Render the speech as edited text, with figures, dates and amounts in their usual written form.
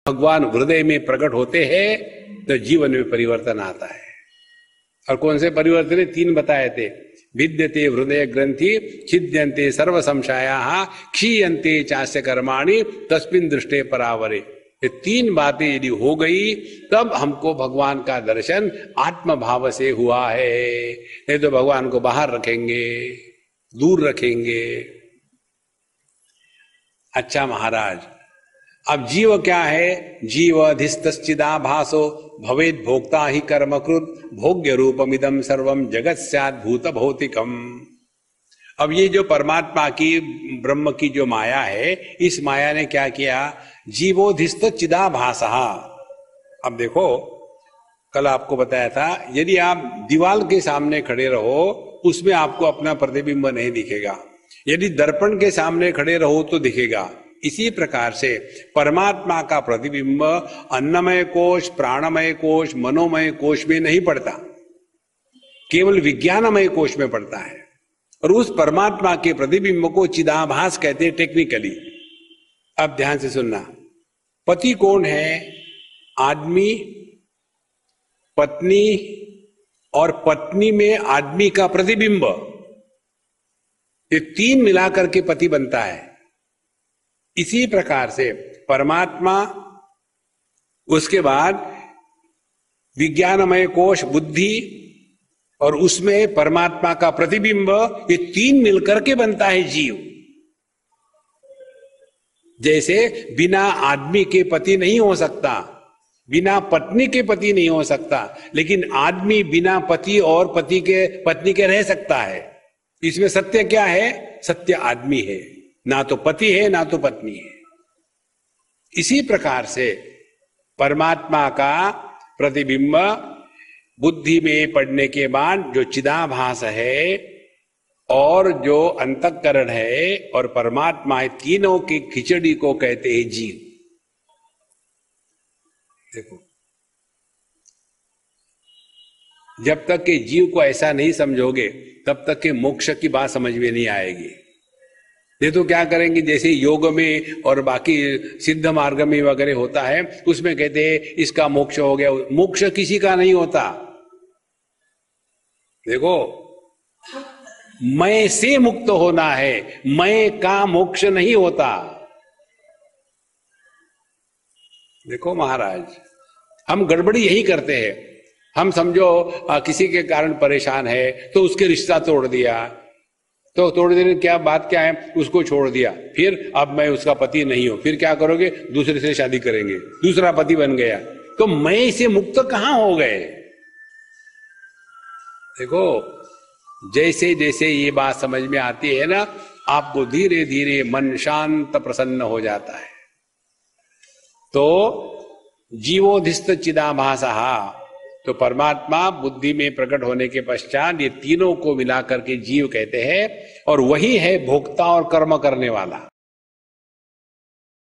भगवान हृदय में प्रकट होते हैं तो जीवन में परिवर्तन आता है। और कौन से परिवर्तन? 3 बताए थे। विद्यते हृदय ग्रंथि, छिद्यन्ते सर्व संशयाः, क्षीयन्ते चास्य कर्माणि तस्मिन् दृष्टे परावरे। ये 3 बातें यदि हो गई तब हमको भगवान का दर्शन आत्म भाव से हुआ है। नहीं तो भगवान को बाहर रखेंगे, दूर रखेंगे। अच्छा महाराज, अब जीव क्या है? जीव अधिस्तश्चिदाभासो भवेद भोक्ता ही कर्मकृत भोग्य रूपमिदं सर्वम जगत स्यात् भूत भौतिकम। अब ये जो परमात्मा की, ब्रह्म की जो माया है, इस माया ने क्या किया? जीवोधिस्त चिदाभासः। अब देखो, कल आपको बताया था, यदि आप दीवाल के सामने खड़े रहो उसमें आपको अपना प्रतिबिंब नहीं दिखेगा, यदि दर्पण के सामने खड़े रहो तो दिखेगा। इसी प्रकार से परमात्मा का प्रतिबिंब अन्नमय कोश, प्राणमय कोश, मनोमय कोश में नहीं पड़ता, केवल विज्ञानमय कोश में पड़ता है। और उस परमात्मा के प्रतिबिंब को चिदाभास कहते हैं टेक्निकली। अब ध्यान से सुनना, पति कौन है? आदमी, पत्नी और पत्नी में आदमी का प्रतिबिंब, ये 3 मिलाकर के पति बनता है। इसी प्रकार से परमात्मा, उसके बाद विज्ञानमय कोश बुद्धि और उसमें परमात्मा का प्रतिबिंब, ये 3 मिलकर के बनता है जीव। जैसे बिना आदमी के पति नहीं हो सकता, बिना पत्नी के पति नहीं हो सकता, लेकिन आदमी बिना पति और पत्नी के रह सकता है। इसमें सत्य क्या है? सत्य आदमी है, ना तो पति है ना तो पत्नी है। इसी प्रकार से परमात्मा का प्रतिबिंब बुद्धि में पड़ने के बाद जो चिदाभास है और जो अंतःकरण है और परमात्मा है, तीनों की खिचड़ी को कहते हैं जीव। देखो, जब तक के जीव को ऐसा नहीं समझोगे तब तक के मोक्ष की बात समझ में नहीं आएगी। ये तो क्या करेंगे, जैसे योग में और बाकी सिद्ध मार्ग में वगैरह होता है, उसमें कहते हैं इसका मोक्ष हो गया। मोक्ष किसी का नहीं होता। देखो, मैं से मुक्त होना है, मैं का मोक्ष नहीं होता। देखो महाराज, हम गड़बड़ी यही करते हैं। हम समझो किसी के कारण परेशान है तो उसके रिश्ता तोड़ दिया, तो तोड़ देने क्या बात क्या है, उसको छोड़ दिया, फिर अब मैं उसका पति नहीं हूं, फिर क्या करोगे? दूसरे से शादी करेंगे, दूसरा पति बन गया, तो मैं से मुक्त कहां हो गए? देखो, जैसे जैसे ये बात समझ में आती है ना, आपको धीरे धीरे मन शांत प्रसन्न हो जाता है। तो जीवोधिस्त चिदाभासः, तो परमात्मा बुद्धि में प्रकट होने के पश्चात ये तीनों को मिलाकर के जीव कहते हैं, और वही है भोक्ता और कर्म करने वाला।